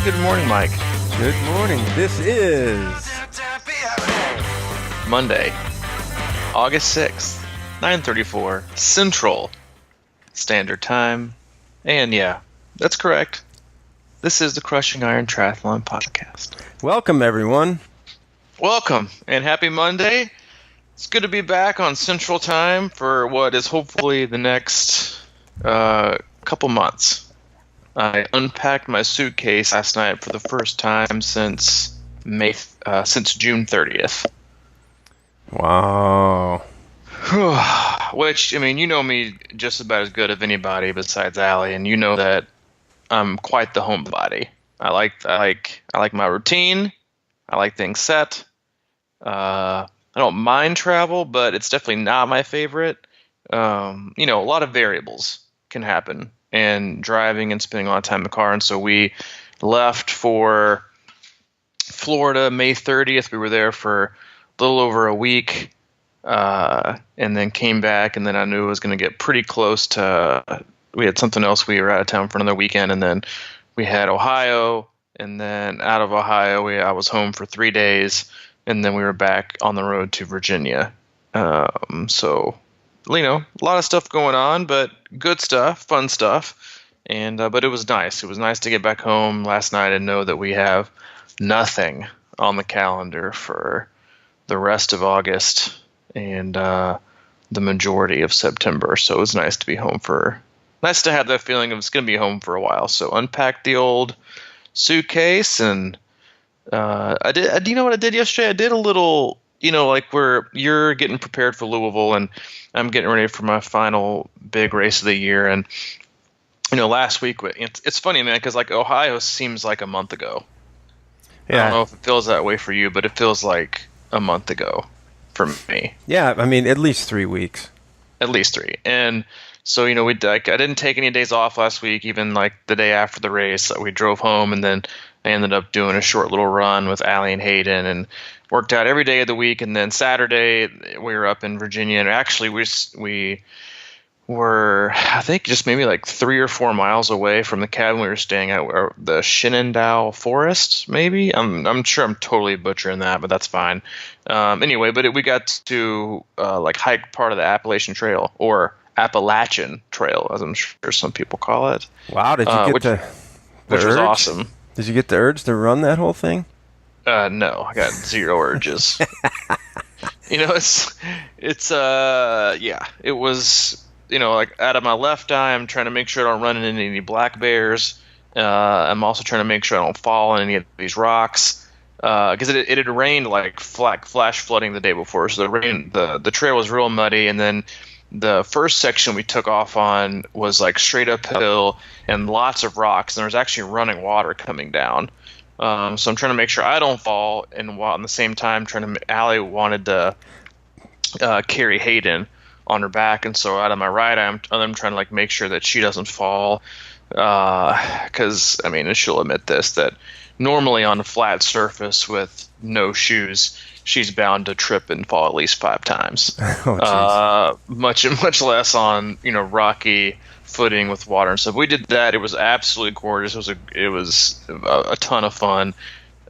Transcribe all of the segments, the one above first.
Good morning, Mike. Good morning. This is Monday, August 6th, 9:34 Central Standard Time. And yeah, that's correct. This is the Crushing Iron Triathlon podcast. Welcome, everyone. Welcome and happy Monday. It's good to be back on Central Time for what is hopefully the next couple months. I unpacked my suitcase last night for the first time since June 30th. Wow. Which, I mean, you know me just about as good as anybody besides Allie, and you know that I'm quite the homebody. I like my routine. I like things set. I don't mind travel, but it's definitely not my favorite. A lot of variables can happen. And driving and spending a lot of time in the car. And so we left for Florida May 30th. We were there for a little over a week and then came back. And then I knew it was going to get pretty close to we had something else. We were out of town for another weekend. And then we had Ohio. And then out of Ohio, I was home for 3 days. And then we were back on the road to Virginia. A lot of stuff going on, but good stuff, fun stuff. And but it was nice. It was nice to get back home last night and know that we have nothing on the calendar for the rest of August and the majority of September. So it was nice to be home nice to have that feeling of it's going to be home for a while. So unpacked the old suitcase and I did. You know what I did yesterday? I did a little. Where you're getting prepared for Louisville and I'm getting ready for my final big race of the year. And, last week, it's funny, man, because Ohio seems like a month ago. Yeah. I don't know if it feels that way for you, but it feels like a month ago for me. Yeah, I mean, at least 3 weeks. At least 3. And so, I didn't take any days off last week, even the day after the race. We drove home and then I ended up doing a short little run with Allie and Hayden and worked out every day of the week. And then Saturday we were up in Virginia and actually we were, I think, just maybe 3 or 4 miles away from the cabin we were staying at, the Shenandoah Forest, maybe. I'm sure I'm totally butchering that, but that's fine. Anyway, but we got to hike part of the Appalachian Trail or Appalachian Trail, as I'm sure some people call it. Wow, did you get which was awesome. Did you get the urge to run that whole thing? No, I got zero urges. It was, out of my left eye, I'm trying to make sure I don't run into any black bears. I'm also trying to make sure I don't fall on any of these rocks. Because it had rained flash flooding the day before. So the trail was real muddy. And then the first section we took off on was straight uphill and lots of rocks. And there was actually running water coming down. So I'm trying to make sure I don't fall, and while at the same time Allie wanted to carry Hayden on her back, and so out of my right eye, I'm trying to make sure that she doesn't fall, because she'll admit this, that normally on a flat surface with no shoes, she's bound to trip and fall at least 5 times. Much less on rocky footing with water and stuff. We did that. It was absolutely gorgeous. It was a ton of fun.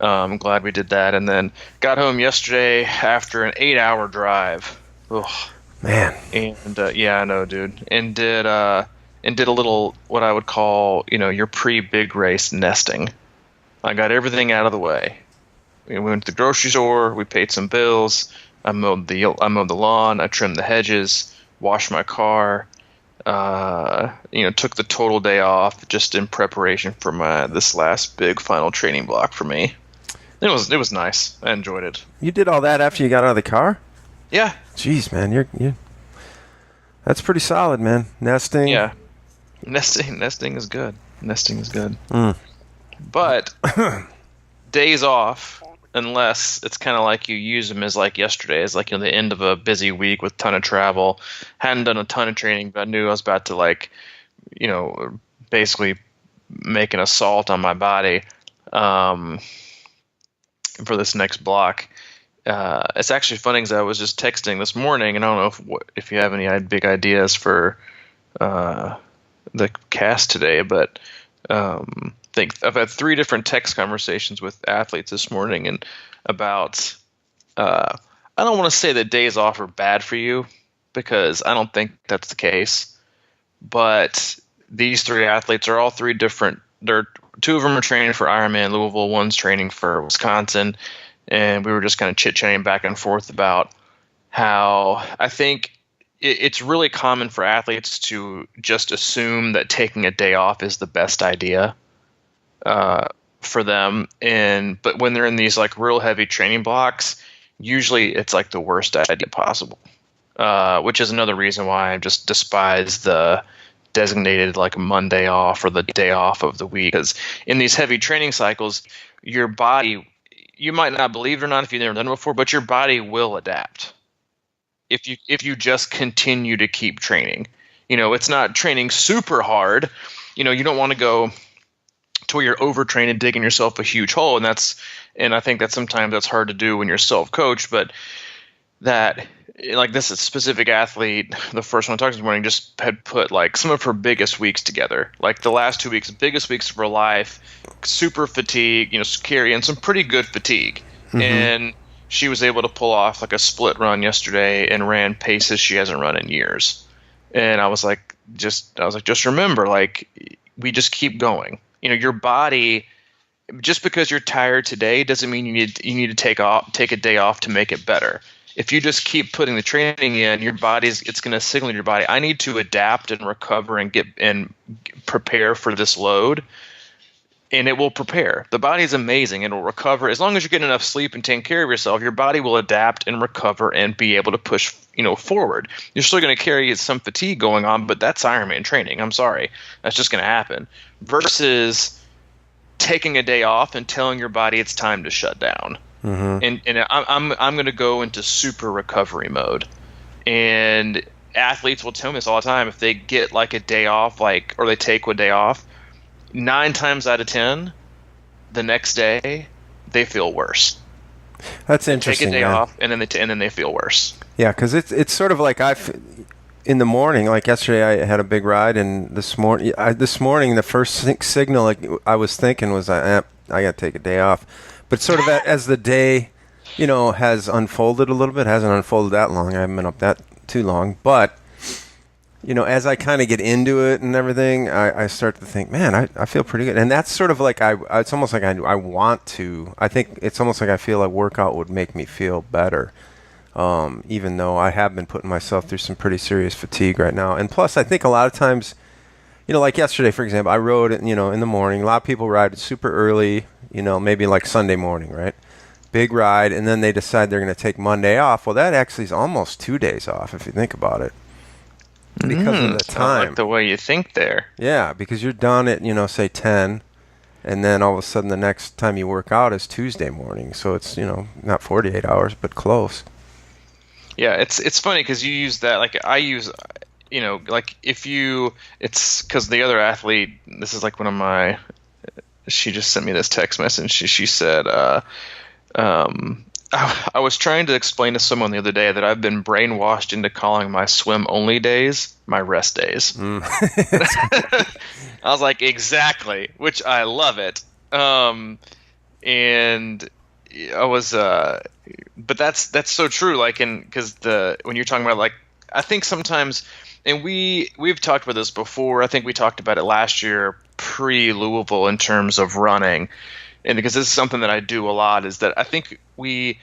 I'm glad we did that. And then got home yesterday after an 8-hour drive. Ugh. Man. And yeah, I know, dude. And did a little what I would call your pre-big race nesting. I got everything out of the way. We went to the grocery store. We paid some bills. I mowed the lawn. I trimmed the hedges. Washed my car. Took the total day off just in preparation for this last big final training block for me. It was nice. I enjoyed it. You did all that after you got out of the car? Yeah. Jeez, man, you're that's pretty solid, man. Nesting. Yeah. Nesting is good. Nesting is good. But days off, unless it's kind of like you use them as yesterday, as the end of a busy week with a ton of travel. Hadn't done a ton of training, but I knew I was about to basically make an assault on my body for this next block. It's actually funny because I was just texting this morning, and I don't know if you have any big ideas for the cast today, but think I've had 3 different text conversations with athletes this morning and about. I don't want to say that days off are bad for you because I don't think that's the case. But these 3 athletes are all 3 different. 2 of them are training for Ironman Louisville. One's training for Wisconsin, and we were just kind of chit-chatting back and forth about how I think it's really common for athletes to just assume that taking a day off is the best idea for them. But when they're in these like real heavy training blocks, usually it's like the worst idea possible, which is another reason why I just despise the designated like Monday off or the day off of the week. Because in these heavy training cycles, your body, you might not believe it or not if you've never done it before, but your body will adapt if you just continue to keep training. It's not training super hard. You don't want to go to where you're overtrained and digging yourself a huge hole, and I think that sometimes that's hard to do when you're self-coached. But that, like this specific athlete, the first one I talked to this morning, just had put like some of her biggest weeks together, like the last 2 weeks, biggest weeks of her life, super fatigue, carrying some pretty good fatigue, and she was able to pull off like a split run yesterday and ran paces she hasn't run in years. And I was like, just remember, like, we just keep going. Your body, just because you're tired today doesn't mean you need to take a day off to make it better. If you just keep putting the training in, it's going to signal to your body, I need to adapt and recover and prepare for this load. And it will prepare. The body is amazing. It will recover. As long as you're getting enough sleep and taking care of yourself, your body will adapt and recover and be able to push, forward. You're still going to carry some fatigue going on, but that's Ironman training. I'm sorry. That's just going to happen. Versus taking a day off and telling your body it's time to shut down. And I'm going to go into super recovery mode. And athletes will tell me this all the time. If they get like a day off, or they take a day off, 9 times out of 10, the next day they feel worse. That's interesting. Take a day off, and then they feel worse. Yeah, because it's sort of like in the morning, like yesterday, I had a big ride, and this morning, the first signal like I was thinking was I got to take a day off. But sort of as the day, has unfolded a little bit, hasn't unfolded that long. I haven't been up that too long, but. As I kind of get into it and everything, I start to think, man, I feel pretty good. And that's sort of like it's almost like I want to. I think it's almost like I feel a workout would make me feel better, even though I have been putting myself through some pretty serious fatigue right now. And plus, I think a lot of times, like yesterday, for example, I rode, in the morning. A lot of people ride super early, maybe like Sunday morning, right? Big ride, and then they decide they're going to take Monday off. Well, that actually is almost 2 days off if you think about it. Because of the time. I like the way you think there. Yeah, because you're done at, say 10, and then all of a sudden the next time you work out is Tuesday morning. So it's, not 48 hours, but close. Yeah, it's funny because you use that, like I use, like it's because the other athlete, this is like one of my, she just sent me this text message. She said, I was trying to explain to someone the other day that I've been brainwashed into calling my swim-only days my rest days. I was like, exactly, which I love it. And I was, but that's so true. Like, because when you're talking about, like, I think sometimes, and we've talked about this before. I think we talked about it last year pre-Louisville in terms of running. And because this is something that I do a lot, is that I think we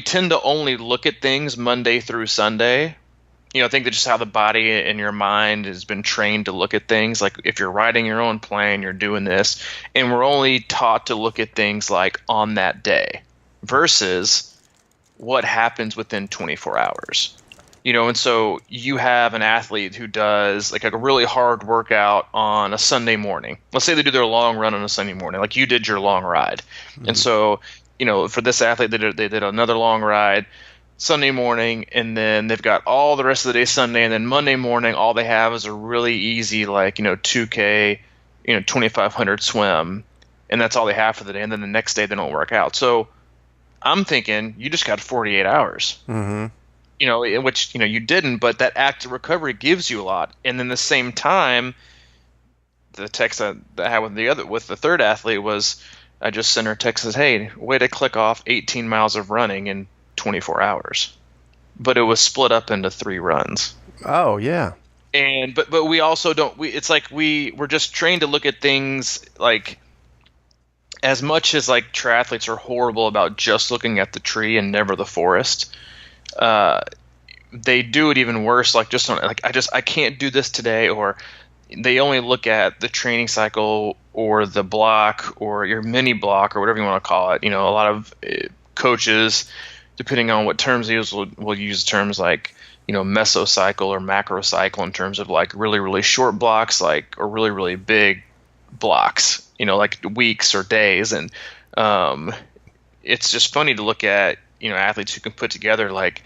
tend to only look at things Monday through Sunday. I think that's just how the body and your mind has been trained to look at things. Like if you're riding your own plane, you're doing this, and we're only taught to look at things like on that day versus what happens within 24 hours. And so you have an athlete who does like a really hard workout on a Sunday morning. Let's say they do their long run on a Sunday morning, like you did your long ride. Mm-hmm. And so, for this athlete, they did another long ride Sunday morning, and then they've got all the rest of the day Sunday, and then Monday morning, all they have is a really easy, like, 2K, 2,500 swim, and that's all they have for the day. And then the next day they don't work out. So I'm thinking you just got 48 hours. Mm-hmm. In which, you didn't, but that active recovery gives you a lot. And then the same time, the text that I had with the third athlete was, I just sent her a text that says, "Hey, way to click off 18 miles of running in 24 hours," but it was split up into 3 runs. Oh yeah. And but we also don't. It's like we're just trained to look at things like, as much as like triathletes are horrible about just looking at the tree and never the forest. They do it even worse. Like just on, like I can't do this today, or they only look at the training cycle or the block or your mini block or whatever you want to call it. You know, a lot of coaches, depending on what terms they use, will use terms like, you know, mesocycle or macrocycle in terms of like really, really short blocks, like, or really, really big blocks, you know, like weeks or days. And it's just funny to look at, you know, athletes who can put together like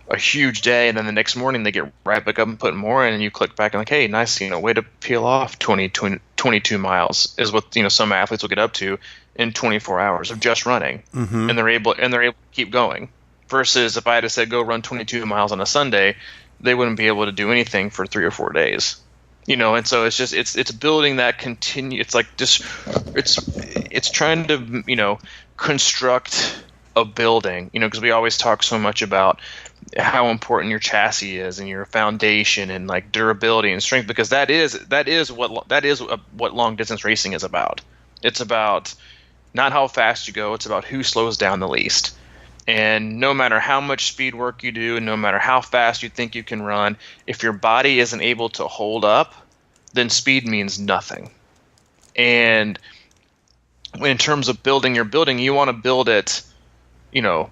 a huge day, and then the next morning they get right back up and put more in, and you click back and like, hey, nice, you know, way to peel off 22 miles is what, you know, some athletes will get up to in 24 hours of just running. And they're able to keep going. Versus if I had to say go run 22 miles on a Sunday, they wouldn't be able to do anything for 3 or 4 days. You know, and so it's just it's building that continue. It's like just it's trying to, you know, construct a building. You know, because we always talk so much about how important your chassis is and your foundation and like durability and strength, because that is what long distance racing is about. It's about not how fast you go. It's about who slows down the least. And no matter how much speed work you do, and no matter how fast you think you can run, if your body isn't able to hold up, then speed means nothing. And in terms of building your building, you want to build it, you know,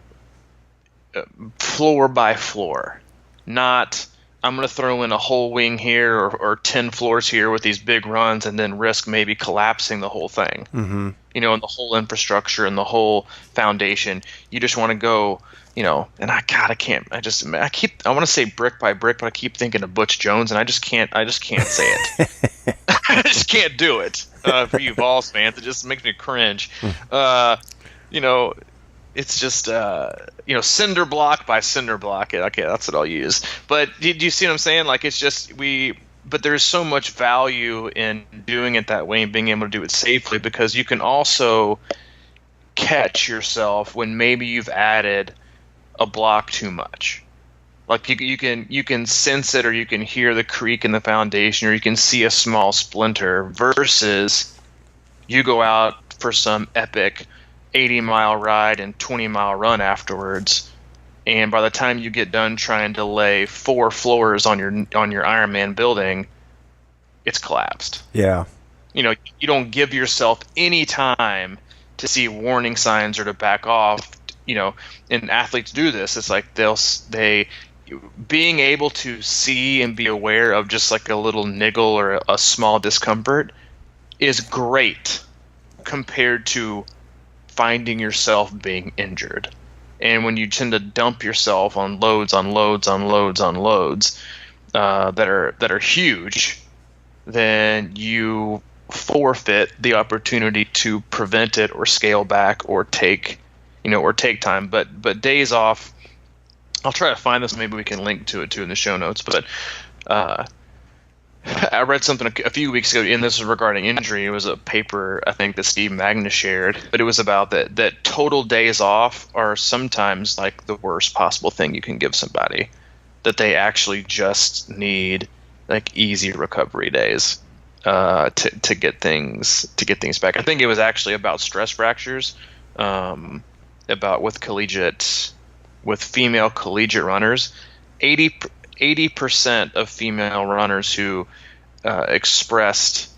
floor by floor. Not, I'm going to throw in a whole wing here or 10 floors here with these big runs and then risk maybe collapsing the whole thing. You know, and the whole infrastructure and the whole foundation. You just want to go, you know, and I want to say brick by brick, but I keep thinking of Butch Jones, and I just can't say it. I just can't do it. For you Vols fans, it just makes me cringe. You know, it's just, you know, cinder block by cinder block. Okay, that's what I'll use. But do you see what I'm saying? Like, it's just but there's so much value in doing it that way and being able to do it safely, because you can also catch yourself when maybe you've added a block too much. Like you can sense it, or you can hear the creak in the foundation, or you can see a small splinter, versus you go out for some epic 80-mile ride and 20-mile run afterwards, and by the time you get done trying to lay 4 floors on your Ironman building, it's collapsed. Yeah. You know, you don't give yourself any time to see warning signs or to back off. You know, and athletes do this. It's like they being able to see and be aware of just like a little niggle or a small discomfort is great compared to finding yourself being injured. And when you tend to dump yourself on loads that are huge, then you forfeit the opportunity to prevent it or scale back or take time. But days off, I'll try to find this. Maybe we can link to it too in the show notes. But I read something a few weeks ago, and this was regarding injury. It was a paper, I think, that Steve Magnus shared, but it was about that total days off are sometimes like the worst possible thing you can give somebody, that they actually just need like easy recovery days to get things back. I think it was actually about stress fractures, about with female collegiate runners. 80% of female runners who expressed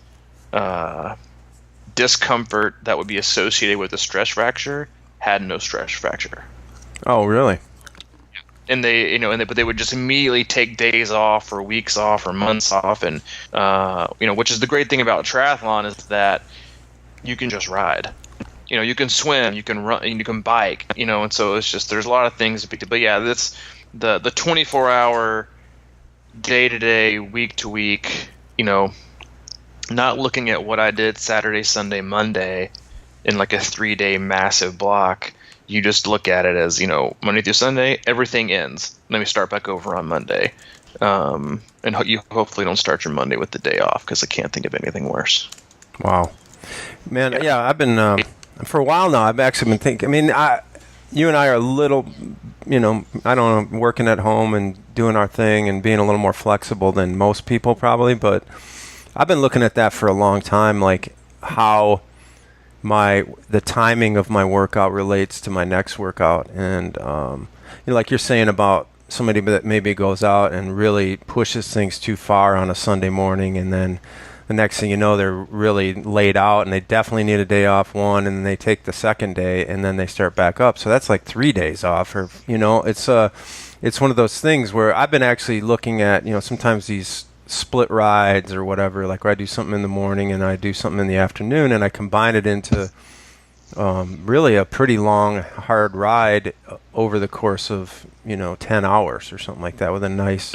discomfort that would be associated with a stress fracture had no stress fracture. Oh, really? And but they would just immediately take days off or weeks off or months off, and which is the great thing about triathlon is that you can just ride. You know, you can swim, you can run, you can bike. You know, and so it's just there's a lot of things. But yeah, that's the 24-hour, day-to-day, week-to-week. You know, not looking at what I did Saturday, Sunday, Monday in like a 3-day massive block. You just look at it as, you know, Monday through Sunday, everything ends. Let me start back over on Monday. And you hopefully don't start your Monday with the day off, because I can't think of anything worse. Wow. Man, Yeah. yeah, I've been for a while now. I've actually been thinking. I mean, you and I are a little, I don't know, working at home and doing our thing and being a little more flexible than most people probably. But I've been looking at that for a long time, like how the timing of my workout relates to my next workout, and like you're saying about somebody that maybe goes out and really pushes things too far on a Sunday morning, and then the next thing you know, they're really laid out and they definitely need a day off, one, and then they take the second day and then they start back up. So that's like 3 days off, or it's one of those things where I've been actually looking at, sometimes these split rides or whatever, like where I do something in the morning and I do something in the afternoon, and I combine it into really a pretty long, hard ride over the course of 10 hours or something like that, with a nice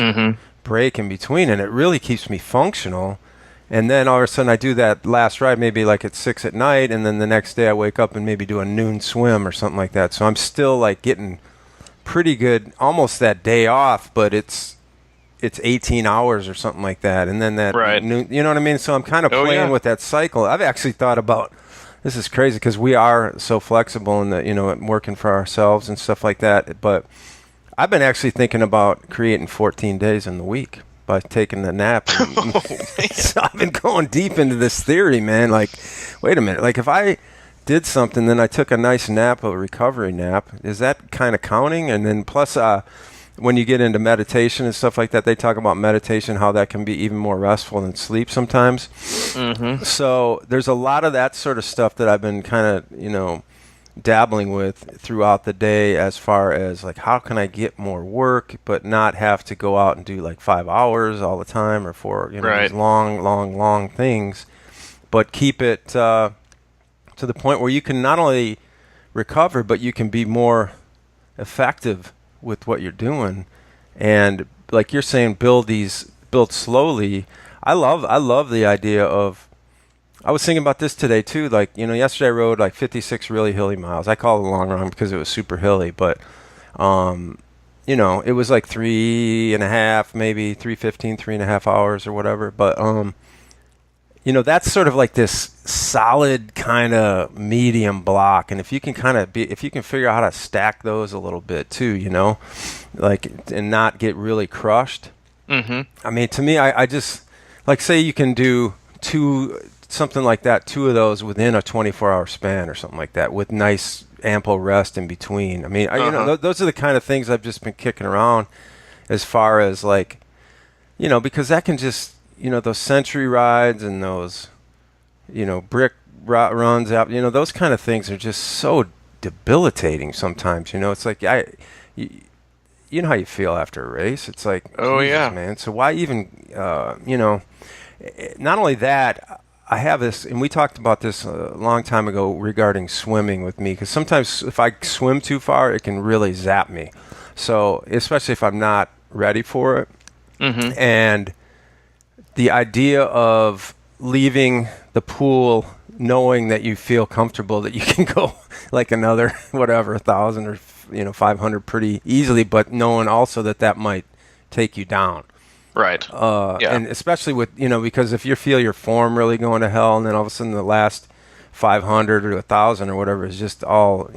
break in between, and it really keeps me functional. And then all of a sudden I do that last ride maybe like at 6 at night, and then the next day I wake up and maybe do a noon swim or something like that. So I'm still like getting pretty good, almost that day off, but it's 18 hours or something like that. And then that Right. noon, you know what I mean? So I'm kind of playing with that cycle. I've actually thought about, this is crazy because we are so flexible in the, working for ourselves and stuff like that. But I've been actually thinking about creating 14 days in the week by taking the nap. So I've been going deep into this theory, man. Like, wait a minute. Like, if I did something, then I took a nice nap, a recovery nap, is that kind of counting? And then plus, when you get into meditation and stuff like that, they talk about meditation, how that can be even more restful than sleep sometimes. So there's a lot of that sort of stuff that I've been kind of, dabbling with throughout the day, as far as like, how can I get more work but not have to go out and do like 5 hours all the time, or for these long things, but keep it to the point where you can not only recover but you can be more effective with what you're doing. And like you're saying, build slowly. I love the idea of, I was thinking about this today too. Like, yesterday I rode like 56 really hilly miles. I call it a long run because it was super hilly, but it was like 3.5, maybe 3:15, 3.5 hours or whatever. But that's sort of like this solid kind of medium block. And if you can figure out how to stack those a little bit too, like, and not get really crushed. I mean, to me, I just, like, say you can do something like that, 2 of those within a 24-hour span or something like that, with nice ample rest in between. I mean, those are the kind of things I've just been kicking around, as far as like, because that can just, those century rides and those, brick runs out, those kind of things are just so debilitating sometimes. It's like, you know how you feel after a race. It's like, Jesus, man. So why even, not only that, I have this, and we talked about this a long time ago regarding swimming with me, because sometimes if I swim too far, it can really zap me. So, especially if I'm not ready for it. And the idea of leaving the pool knowing that you feel comfortable that you can go like another, whatever, 1,000 or 500 pretty easily, but knowing also that might take you down. Right. And especially with, because if you feel your form really going to hell, and then all of a sudden the last 500 or 1,000 or whatever is just all,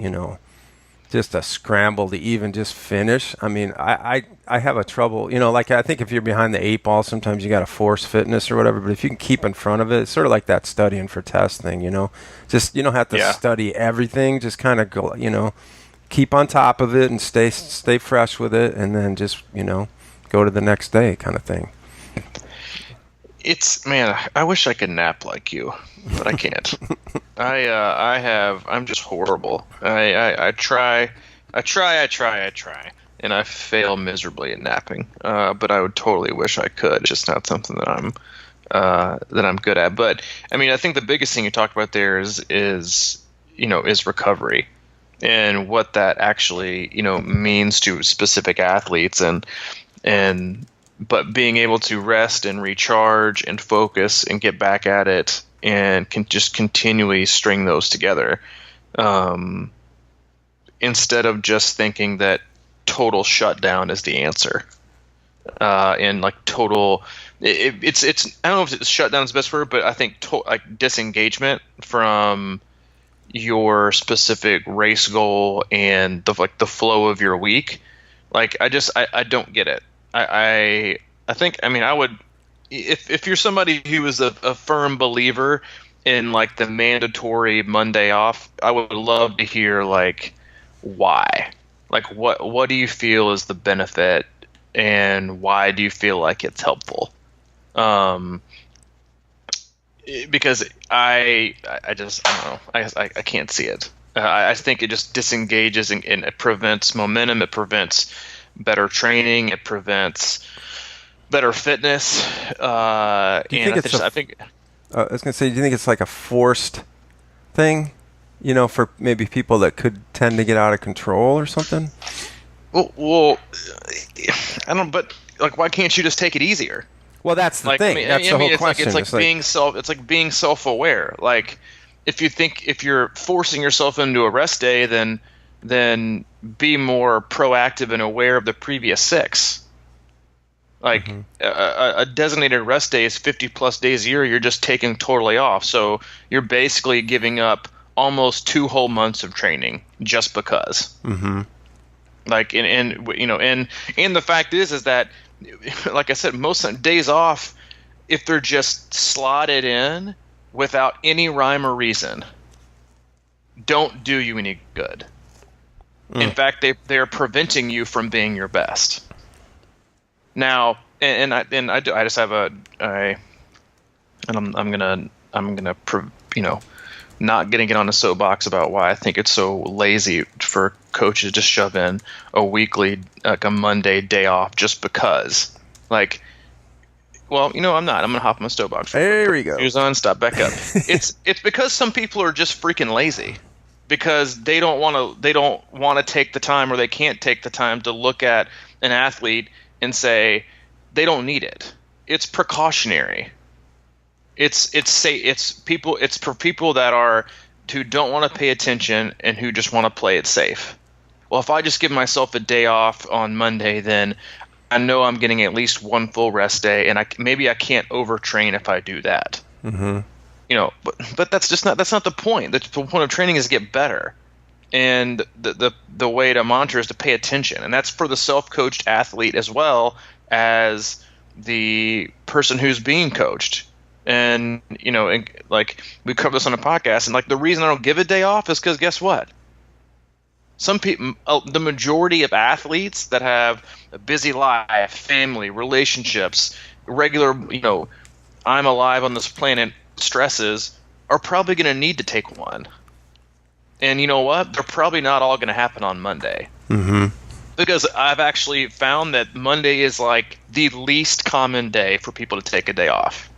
just a scramble to even just finish. I mean, I have a trouble, like, I think if you're behind the 8 ball, sometimes you got to force fitness or whatever, but if you can keep in front of it, it's sort of like that studying for test thing, just, you don't have to study everything, just kind of go, keep on top of it and stay fresh with it, and then just, go to the next day kind of thing. Man, I wish I could nap like you, but I can't. I'm just horrible. I try, and I fail miserably at napping. But I would totally wish I could. It's just not something that I'm good at. But I mean, I think the biggest thing you talked about there is recovery, and what that actually means to specific athletes, but being able to rest and recharge and focus and get back at it, and can just continually string those together, instead of just thinking that total shutdown is the answer. and like total. It's I don't know if it's shutdown is the best word, but I think like disengagement from your specific race goal and the flow of your week. Like I don't get it. I think, I mean, I would, if you're somebody who is a firm believer in like the mandatory Monday off, I would love to hear like why. Like what do you feel is the benefit, and why do you feel like it's helpful? Um, because I just, I don't know, I can't see it. I think it just disengages, and it prevents momentum. It prevents better training. It prevents better fitness. Do you think I think I was going to say, do you think it's like a forced thing? You know, for maybe people that could tend to get out of control or something? well, I don't. But like, why can't you just take it easier? Well, that's the Like, thing. That's the whole it's question. It's like being self-aware. Like, if you're forcing yourself into a rest day, then be more proactive and aware of the previous 6. Like, a designated rest day is 50 plus days a year. You're just taking totally off. So you're basically giving up almost 2 whole months of training just because. Mm-hmm. Like, and the fact is that, like I said, most days off, if they're just slotted in without any rhyme or reason, don't do you any good. In fact, they're preventing you from being your best. Now, and I just have I'm gonna not getting it on a soapbox about why I think it's so lazy for coaches to shove in a weekly, like a Monday day off just because. Like, well, I'm not. I'm gonna hop on my soapbox. There we go. Shoes on, stop back up. It's because some people are just freaking lazy, because they don't want to take the time, or they can't take the time to look at an athlete and say they don't need it. It's precautionary. It's for people who don't want to pay attention and who just want to play it safe. Well, if I just give myself a day off on Monday, then I know I'm getting at least 1 full rest day, and maybe I can't overtrain if I do that. Mm-hmm. But that's not the point. The point of training is to get better, and the way to monitor is to pay attention, and that's for the self-coached athlete as well as the person who's being coached. And like, we covered this on a podcast, and like, the reason I don't give a day off is because, guess what? Some people, the majority of athletes that have a busy life, family, relationships, regular, I'm alive on this planet stresses, are probably going to need to take one. And you know what? They're probably not all going to happen on Monday. Mm-hmm. Because I've actually found that Monday is like the least common day for people to take a day off.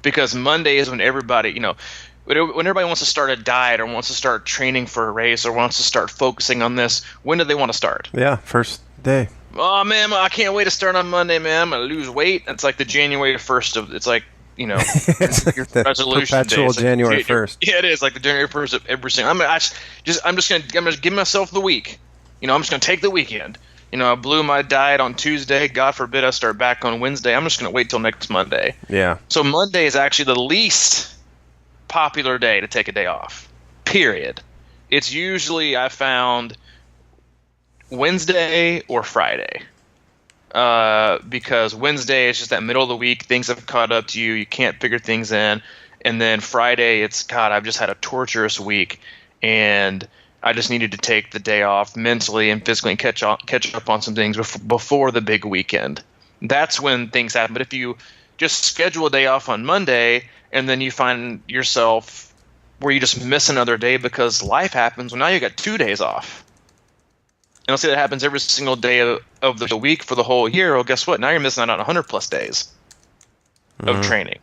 Because Monday is when everybody, when everybody wants to start a diet, or wants to start training for a race, or wants to start focusing on this, when do they want to start? Yeah, first day. Oh, man, I can't wait to start on Monday, man. I'm going to lose weight. It's like the January 1st it's like, it's like your the resolution perpetual day. January 1st. Yeah, it is like the January 1st of every single. I'm just gonna give myself the week. I'm just gonna take the weekend. I blew my diet on Tuesday. God forbid I start back on Wednesday. I'm just gonna wait till next Monday. Yeah. So Monday is actually the least popular day to take a day off. Period. It's usually, I found, Wednesday or Friday. Because Wednesday is just that middle of the week, things have caught up to you, you can't figure things in, and then Friday, it's, God, I've just had a torturous week, and I just needed to take the day off mentally and physically and catch up on some things before the big weekend. That's when things happen. But if you just schedule a day off on Monday, and then you find yourself where you just miss another day because life happens, well, now you got 2 days off. And let's say that happens every single day of the week for the whole year. Well, guess what? Now you're missing out on 100 plus days of training.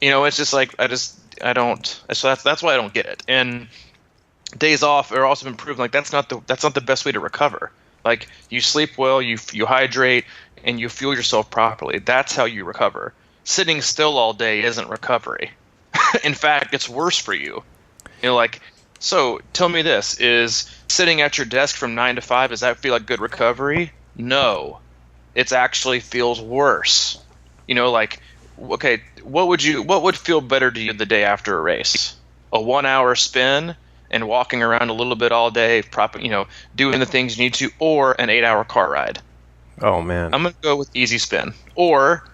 It's just like, I don't. So that's why I don't get it. And days off are also been proven like that's not the best way to recover. Like, you sleep well, you hydrate, and you fuel yourself properly. That's how you recover. Sitting still all day isn't recovery. In fact, it's worse for you. So tell me this: is sitting at your desk from 9 to 5, does that feel like good recovery? No. It actually feels worse. Like, okay, what would feel better to you the day after a race? A 1 hour spin and walking around a little bit all day, doing the things you need to, or an 8 hour car ride? Oh man. I'm going to go with easy spin. Or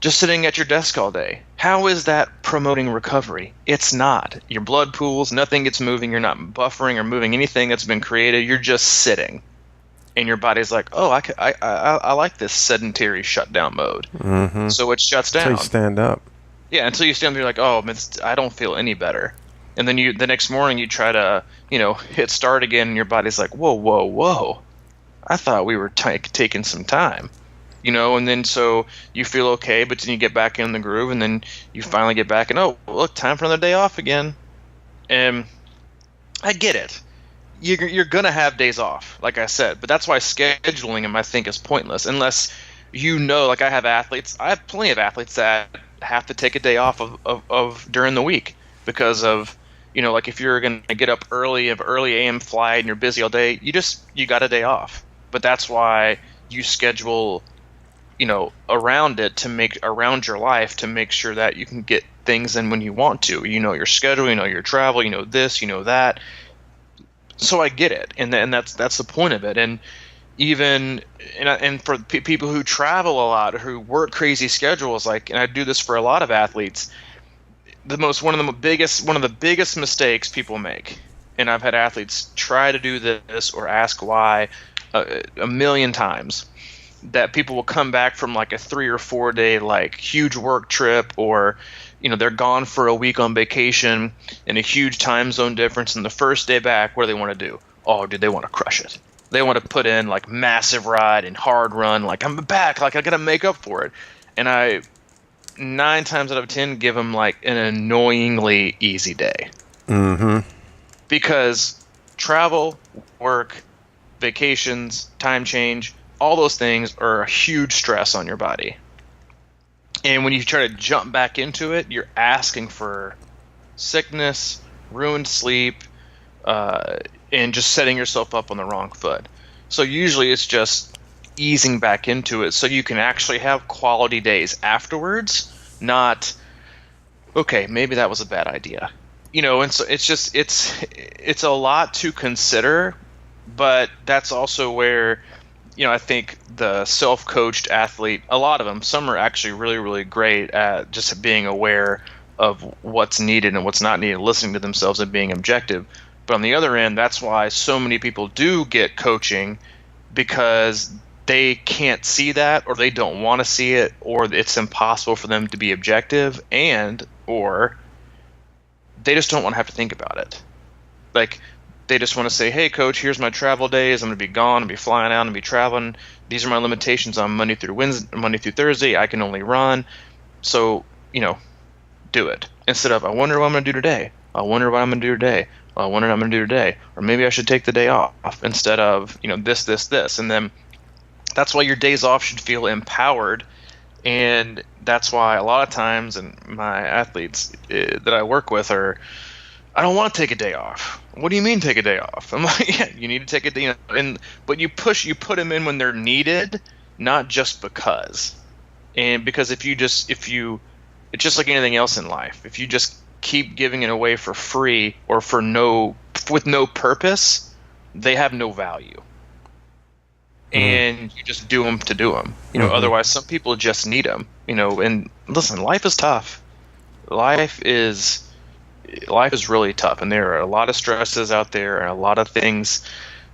just sitting at your desk all day. How is that promoting recovery? It's not. Your blood pools, nothing gets moving. You're not buffering or moving anything that's been created. You're just sitting. And your body's like, oh, I like this sedentary shutdown mode. Mm-hmm. So it shuts down. Until you stand up. Yeah, until you stand up, you're like, oh, I don't feel any better. And then the next morning you try to, hit start again, and your body's like, whoa, whoa, whoa. I thought we were taking some time. And then so you feel okay, but then you get back in the groove, and then you finally get back, and oh, look, time for another day off again. And I get it. You're going to have days off, like I said, but that's why scheduling them, I think, is pointless, unless like I have plenty of athletes that have to take a day off of during the week because of, like if you're going to get up early, of early AM flight and you're busy all day, you got a day off. But that's why you schedule around your life to make sure that you can get things in when you want to. Your schedule, your travel, this, that. So I get it, and that's the point of it. And even and for people who travel a lot, who work crazy schedules, and I do this for a lot of athletes, one of the biggest mistakes people make, and I've had athletes try to do this or ask why a million times, that people will come back from like a 3 or 4 day huge work trip, or they're gone for a week on vacation and a huge time zone difference, and the first day back, what do they want to do? Oh, dude, they want to crush it. They want to put in massive ride and hard run, I'm back, I gotta make up for it. And I 9 times out of 10 give them an annoyingly easy day. Mm-hmm. Because travel, work, vacations, time change, all those things are a huge stress on your body. And when you try to jump back into it, you're asking for sickness, ruined sleep, and just setting yourself up on the wrong foot. So usually it's just easing back into it so you can actually have quality days afterwards, not, okay, maybe that was a bad idea. And so it's a lot to consider, but that's also where I think the self-coached athlete, a lot of them, some are actually really, really great at just being aware of what's needed and what's not needed, listening to themselves and being objective. But on the other end, that's why so many people do get coaching, because they can't see that, or they don't want to see it, or it's impossible for them to be objective, or they just don't want to have to think about it. They just want to say, hey, coach, here's my travel days. I'm going to be gone. I'm going to be flying out. I'm going to be traveling. These are my limitations on Monday through Thursday. I can only run. So, do it. Instead of, I wonder what I'm going to do today. I wonder what I'm going to do today. I wonder what I'm going to do today. Or maybe I should take the day off instead of, this. And then that's why your days off should feel empowered. And that's why a lot of times, and my athletes that I work with are, I don't want to take a day off. What do you mean take a day off? I'm like, yeah, you need to take a day. But you put them in when they're needed, not just because. And because it's just like anything else in life. If you just keep giving it away for free or with no purpose, they have no value. And you just do them to do them. Otherwise, some people just need them. And listen, life is tough. Life is really tough, and there are a lot of stresses out there and a lot of things,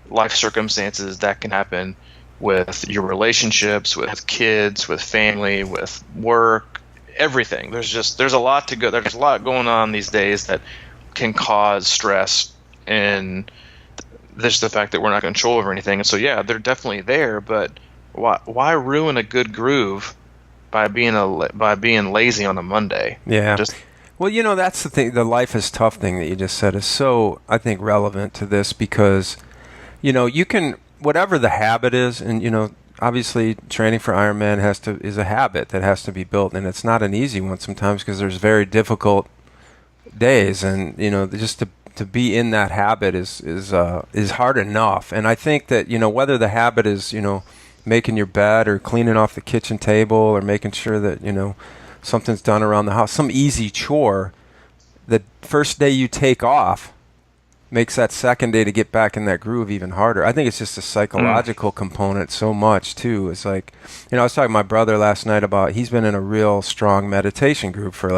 life circumstances that can happen with your relationships, with kids, with family, with work, everything. There's a lot there's a lot going on these days that can cause stress, and there's the fact that we're not in control over anything. And so yeah, they're definitely there, but why ruin a good groove by being lazy on a Monday? Yeah. Well, that's the thing. The life is tough thing that you just said is so, I think, relevant to this, because, you can, whatever the habit is, and, obviously training for Ironman is a habit that has to be built, and it's not an easy one sometimes because there's very difficult days, and, just to be in that habit is hard enough. And I think that, whether the habit is, making your bed or cleaning off the kitchen table or making sure that, something's done around the house, some easy chore. The first day you take off makes that second day to get back in that groove even harder. I think it's just a psychological component so much too. It's like, I was talking to my brother last night about, he's been in a real strong meditation group for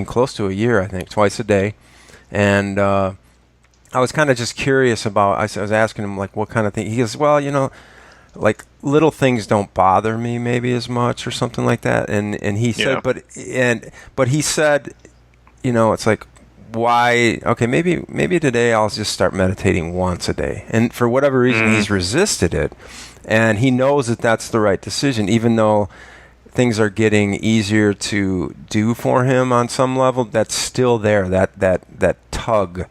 close to a year, I think, twice a day. And I was kind of just curious about, I was asking him like what kind of thing. He goes, well, like little things don't bother me maybe as much or something like that. And he said, but he said, it's like, why? Okay, maybe today I'll just start meditating once a day. And for whatever reason, he's resisted it, and he knows that that's the right decision, even though things are getting easier to do for him on some level. That's still there. That tug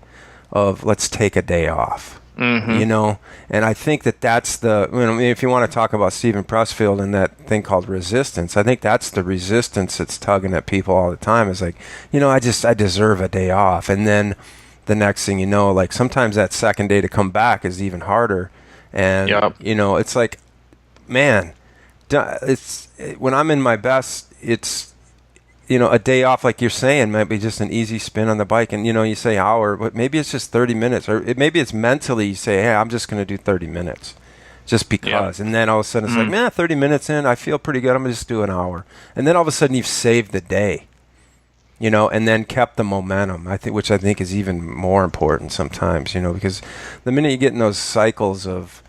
of let's take a day off. And I think that's the, if you want to talk about Stephen Pressfield and that thing called resistance, I think that's the resistance that's tugging at people all the time. Is like, I deserve a day off. And then the next thing you know, like sometimes that second day to come back is even harder. And, it's like, man, when I'm in my best, it's, a day off, like you're saying, might be just an easy spin on the bike. And, you say hour, but maybe it's just 30 minutes. Or maybe it's mentally you say, hey, I'm just going to do 30 minutes just because. And then all of a sudden it's like, man, 30 minutes in, I feel pretty good. I'm going to just do an hour. And then all of a sudden you've saved the day, and then kept the momentum, which I think is even more important sometimes, because the minute you get in those cycles of,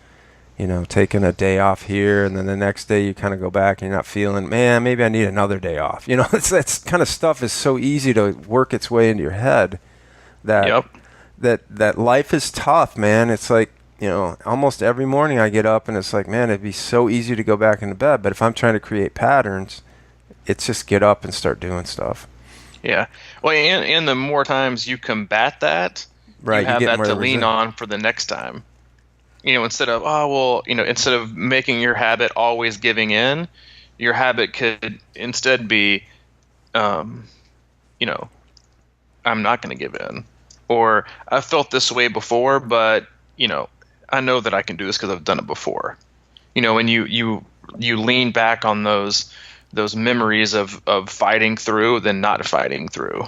taking a day off here, and then the next day you kind of go back and you're not feeling, man, maybe I need another day off. That's kind of stuff is so easy to work its way into your head that that life is tough, man. It's like, almost every morning I get up and it's like, man, it'd be so easy to go back into bed. But if I'm trying to create patterns, it's just get up and start doing stuff. Yeah. Well, and the more times you combat that, right, you have that to lean on for the next time. Instead of making your habit always giving in, your habit could instead be, I'm not going to give in. Or I felt this way before, but, I know that I can do this because I've done it before. And you lean back on those memories of fighting through than not fighting through.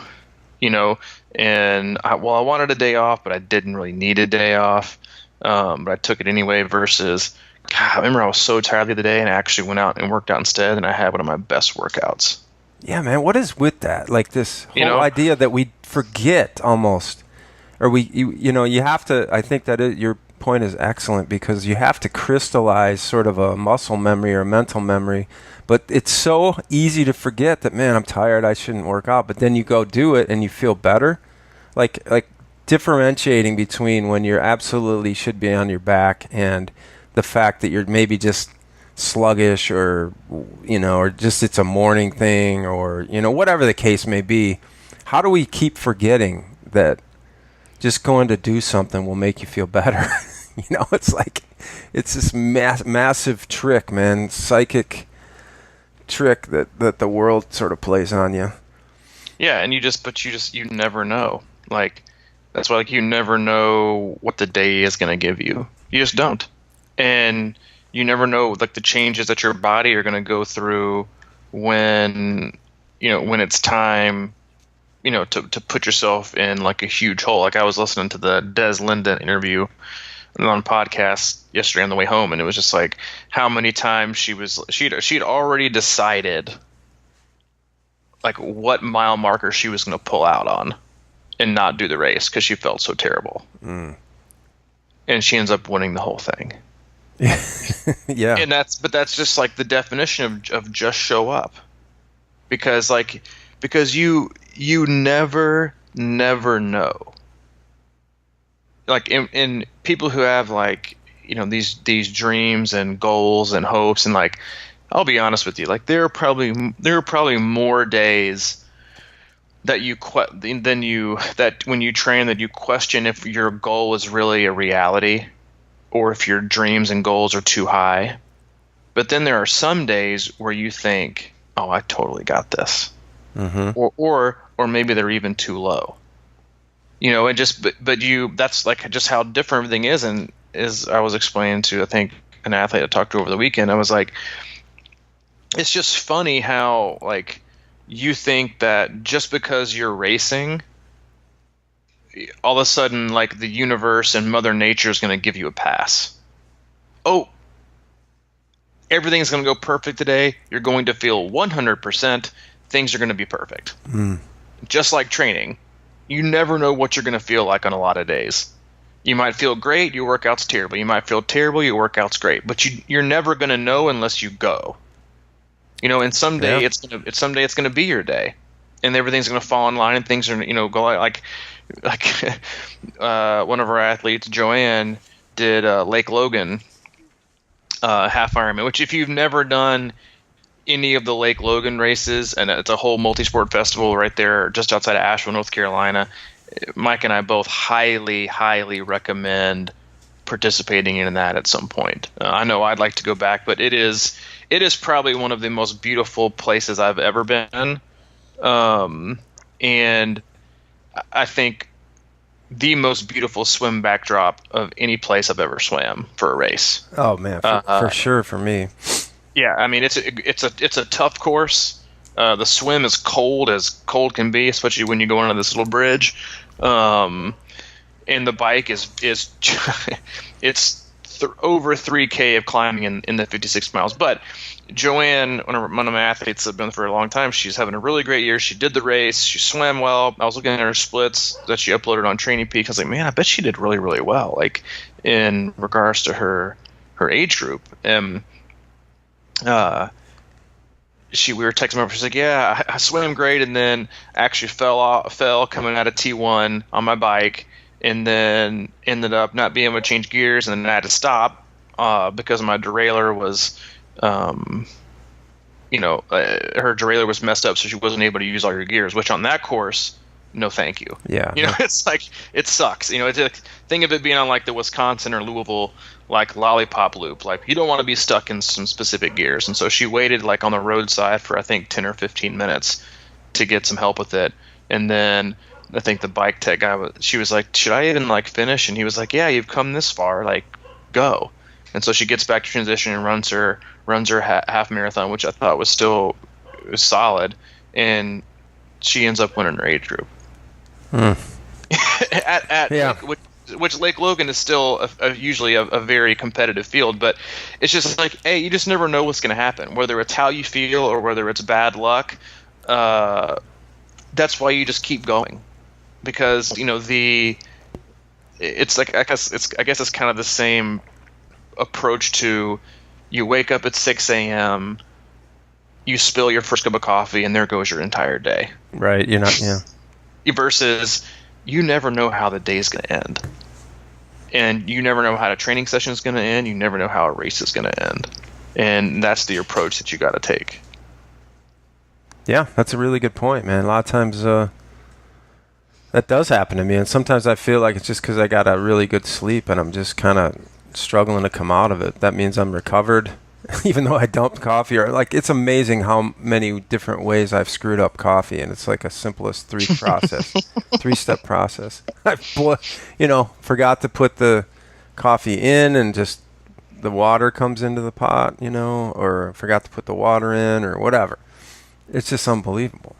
And I wanted a day off, but I didn't really need a day off. But I took it anyway versus, God, I remember I was so tired the other day and I actually went out and worked out instead, and I had one of my best workouts. Yeah, man, what is with that? Like this whole idea that we forget almost, or you have to, I think that your point is excellent, because you have to crystallize sort of a muscle memory or a mental memory, but it's so easy to forget that, man, I'm tired, I shouldn't work out, but then you go do it and you feel better. Like differentiating between when you're absolutely should be on your back and the fact that you're maybe just sluggish or just it's a morning thing or, whatever the case may be. How do we keep forgetting that just going to do something will make you feel better? It's like, it's this massive trick, man, psychic trick that the world sort of plays on you. Yeah. And you never know. Like, that's why, you never know what the day is going to give you. You just don't. And you never know, the changes that your body are going to go through when it's time, to put yourself in, a huge hole. Like, I was listening to the Des Linden interview on podcast yesterday on the way home, and it was just like how many times she'd already decided, what mile marker she was going to pull out on and not do the race because she felt so terrible. And she ends up winning the whole thing. Yeah. And that's just the definition of just show up. Because you never know. In people who have these dreams and goals and hopes, and I'll be honest with you, there are probably more days that when you train, that you question if your goal is really a reality or if your dreams and goals are too high. But then there are some days where you think, oh, I totally got this. Mm-hmm. Or maybe they're even too low. That's just how different everything is. And as I was explaining to, I think, an athlete I talked to over the weekend. I was like, it's just funny how like you think that just because you're racing, all of a sudden like the universe and Mother Nature is going to give you a pass. Oh, everything's going to go perfect today. You're going to feel 100%. Things are going to be perfect. Just like training. You never know what you're going to feel like on a lot of days. You might feel great, your workout's terrible. You might feel terrible, your workout's great. But you're never going to know unless you go. You know, and someday it's going to be your day, and everything's going to fall in line, and things are, you know, go like one of our athletes, Joanne, did Lake Logan half Ironman. Which, if you've never done any of the Lake Logan races, and it's a whole multi-sport festival right there just outside of Asheville, North Carolina, Mike and I both highly, highly recommend participating in that at some point. I know I'd like to go back, but it is probably one of the most beautiful places I've ever been. And I think the most beautiful swim backdrop of any place I've ever swam for a race. Oh man, for sure for me. Yeah, I mean it's a tough course. The swim is cold as cold can be, especially when you go under this little bridge. And the bike is it's over 3K of climbing in the 56 miles. But Joanne, one of my athletes, have been for a long time. She's having a really great year. She did the race. She swam well. I was looking at her splits that she uploaded on Training Peak. I was like, man, I bet she did really, really well, like in regards to her age group. And we were texting her. She's like, yeah, I swam great, and then actually fell coming out of T1 on my bike, and then ended up not being able to change gears, and then I had to stop because my derailleur was, her derailleur was messed up, so she wasn't able to use all your gears. Which on that course, no, thank you. Yeah, it's like it sucks. It's like, think of it being on like the Wisconsin or Louisville like lollipop loop. Like you don't want to be stuck in some specific gears, and so she waited like on the roadside for I think 10 or 15 minutes to get some help with it, and then I think the bike tech guy she was like, should I even like finish? And he was like, yeah, you've come this far, like go. And so she gets back to transition and runs her half marathon, which I thought was still solid, and she ends up winning her age group. Which Lake Logan is still usually a very competitive field, but it's just like, hey, you just never know what's going to happen, whether it's how you feel or whether it's bad luck. That's why you just keep going, because it's like I guess it's kind of the same approach to you wake up at 6 a.m., you spill your first cup of coffee, and there goes your entire day. Right, you're not, yeah. Versus you never know how the day is going to end. And you never know how a training session is going to end. You never know how a race is going to end. And that's the approach that you got to take. Yeah, that's a really good point, man. A lot of times that does happen to me. And sometimes I feel like it's just because I got a really good sleep and I'm just kind of struggling to come out of it. That means I'm recovered, even though I dumped coffee. Or like, it's amazing how many different ways I've screwed up coffee, and it's like a simplest three-step process. I forgot to put the coffee in, and just the water comes into the pot, or forgot to put the water in, or whatever. It's just unbelievable.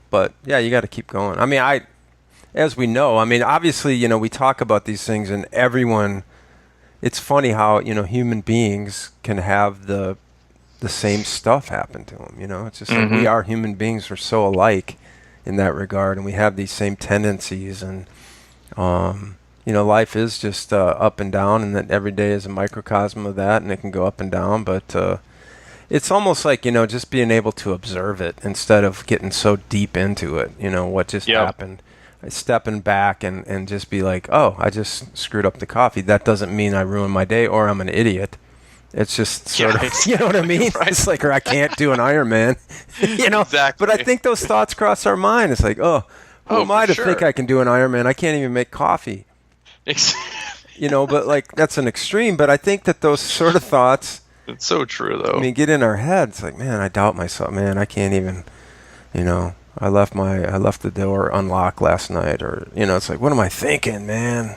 But yeah, you got to keep going. I mean, as we know, obviously, we talk about these things, and everyone. It's funny how, human beings can have the same stuff happen to them, It's just like we are human beings. We're so alike in that regard, and we have these same tendencies. And, life is just up and down, and that every day is a microcosm of that, and it can go up and down. But it's almost like, just being able to observe it instead of getting so deep into it, what just happened. Stepping back and just be like, oh, I just screwed up the coffee. That doesn't mean I ruined my day or I'm an idiot. It's just sort of, you know what I mean? Right. It's like, or I can't do an Ironman, Exactly. But I think those thoughts cross our mind. It's like, who am I to think I can do an Ironman? I can't even make coffee. But like, that's an extreme. But I think that those sort of thoughts. It's so true, though. Get in our heads. Like, man, I doubt myself. Man, I can't even, I left the door unlocked last night, or it's like, what am I thinking, man?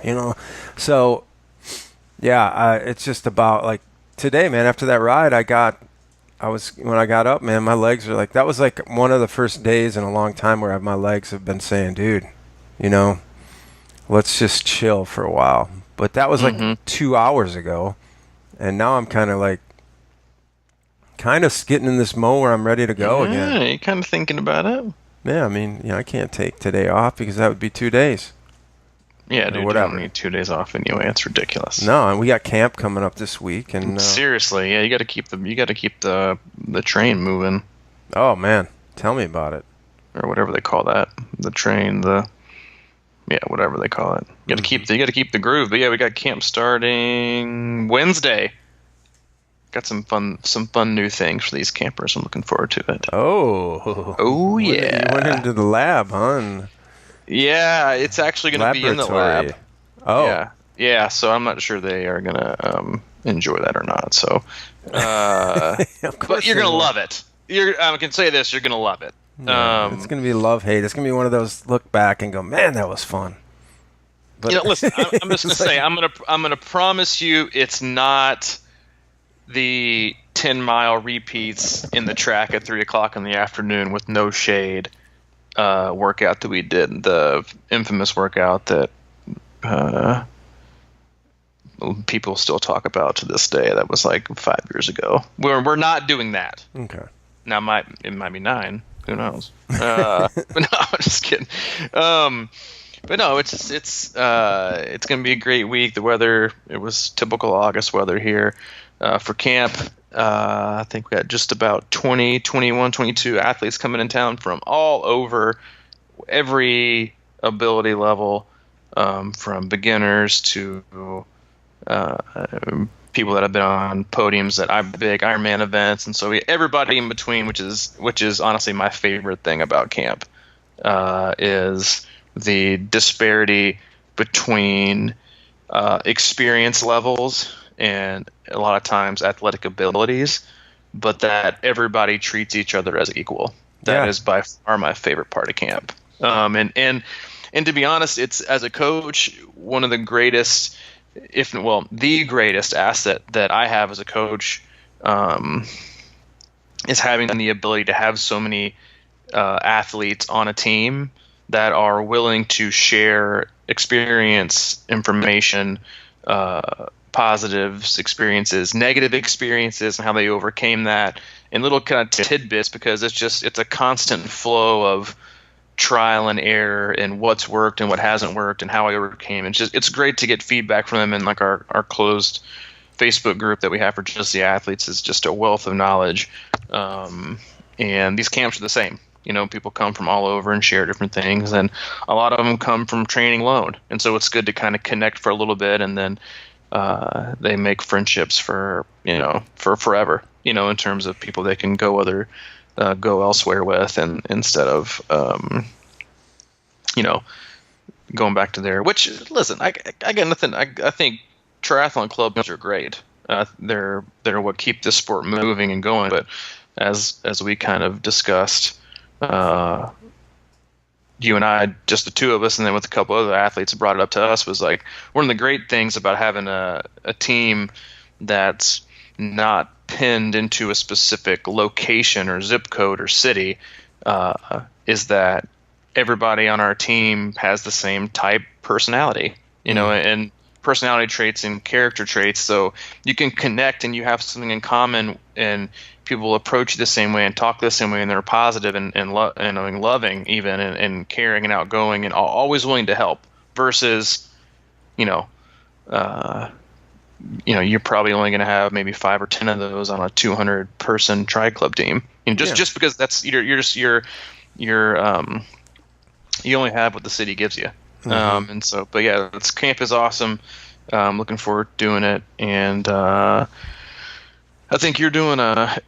So yeah, it's just about like today, man, after that ride, when I got up, man, my legs are like, that was like one of the first days in a long time where my legs have been saying, dude, let's just chill for a while. But that was like 2 hours ago. And now I'm kind of getting in this mode where I'm ready to go again. Yeah, you're kind of thinking about it. Yeah, I mean, I can't take today off because that would be 2 days. Yeah, dude, you don't need 2 days off anyway. It's ridiculous. No, and we got camp coming up this week, and seriously, yeah, you got to keep the train moving. Oh man, tell me about it. Or whatever they call that, the train, whatever they call it. You got to keep the groove. But yeah, we got camp starting Wednesday. Got some fun new things for these campers. I'm looking forward to it. Oh yeah. You went into the lab, huh? Yeah, it's actually going to be in the lab. Oh. Yeah. So I'm not sure they are going to enjoy that or not. So, but you're going to love it. I can say this: you're going to love it. Yeah, it's going to be love-hate. It's going to be one of those look back and go, man, that was fun. But listen, I'm just going to say, I'm going to promise you, it's not the 10-mile repeats in the track at 3:00 in the afternoon with no shade workout that we did, the infamous workout that people still talk about to this day. That was like 5 years ago. We're not doing that. Okay. Now it might be 9. Who knows? But no, I'm just kidding. But no, it's going to be a great week. The weather, it was typical August weather here for camp. I think we had just about 20, 21, 22 athletes coming in town from all over, every ability level, from beginners to people that have been on podiums at big Ironman events, and so everybody in between, which is honestly my favorite thing about camp, is the disparity between experience levels and a lot of times athletic abilities, but that everybody treats each other as equal. That is by far my favorite part of camp. And to be honest, it's, as a coach, one of the greatest, the greatest asset that I have as a coach, is having the ability to have so many athletes on a team that are willing to share experience, information, positives experiences, negative experiences, and how they overcame that, and little kind of tidbits, because it's a constant flow of trial and error and what's worked and what hasn't worked and how I overcame. It's great to get feedback from them, and like our closed Facebook group that we have for just the athletes is just a wealth of knowledge. And these camps are the same. People come from all over and share different things, and a lot of them come from training alone. And so it's good to kind of connect for a little bit, and then they make friendships for forever, in terms of people they can go elsewhere with, and instead of going back to there. Which, listen, I got nothing. I think triathlon clubs are great. They're what keep this sport moving and going. But as we kind of discussed, you and I, just the two of us, and then with a couple other athletes, brought it up to us, was like, one of the great things about having a team that's not pinned into a specific location or zip code or city, is that everybody on our team has the same type personality, and personality traits and character traits. So you can connect and you have something in common, and people approach you the same way and talk the same way, and they're positive and loving even, and caring and outgoing and always willing to help, versus, you're probably only going to have maybe 5 or 10 of those on a 200 person tri club team. Just because that's you only have what the city gives you. Mm-hmm. And so, but yeah, camp is awesome. Looking forward to doing it. And I think you're doing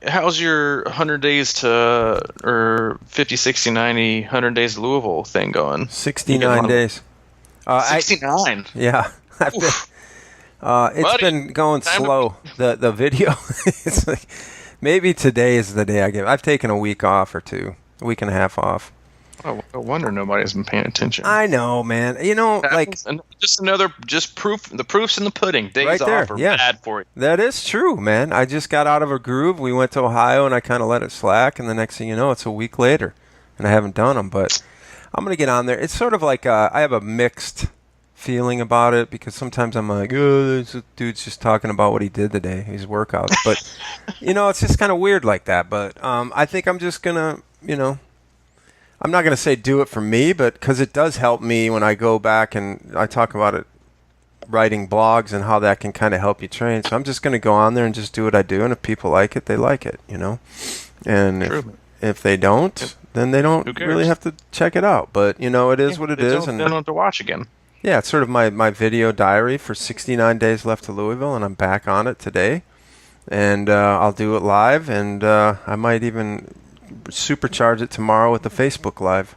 how's your 100 days to, or 50, 60, 90, 100 days to Louisville thing going? 69 days. 69? Yeah. It's been going slow. The video, it's like, maybe today is the day I give. I've taken a week off or two, a week and a half off. Oh, no wonder nobody's been paying attention. I know, man. You know, like And just proof. The proof's in the pudding. Days right there. off are Yeah, bad for you. that is true, man. I just got out of a groove. We went to Ohio, and I kind of let it slack, and the next thing you know, it's a week later, and I haven't done them. But I'm gonna get on there. It's sort of like I have a mixed feeling about it because sometimes I'm like, oh, this dude's just talking about what he did today, his workouts. But it's just kind of weird like that. But I think I'm just gonna, I'm not gonna say do it for me, but because it does help me when I go back and I talk about it, writing blogs and how that can kind of help you train. So I'm just gonna go on there and just do what I do, and if people like it, they like it, And if they don't, then they don't really have to check it out. But it is what it is, and they don't have to watch again. yeah, it's sort of my video diary for 69 days left to Louisville, and I'm back on it today. And I'll do it live, and I might even supercharge it tomorrow with the Facebook Live.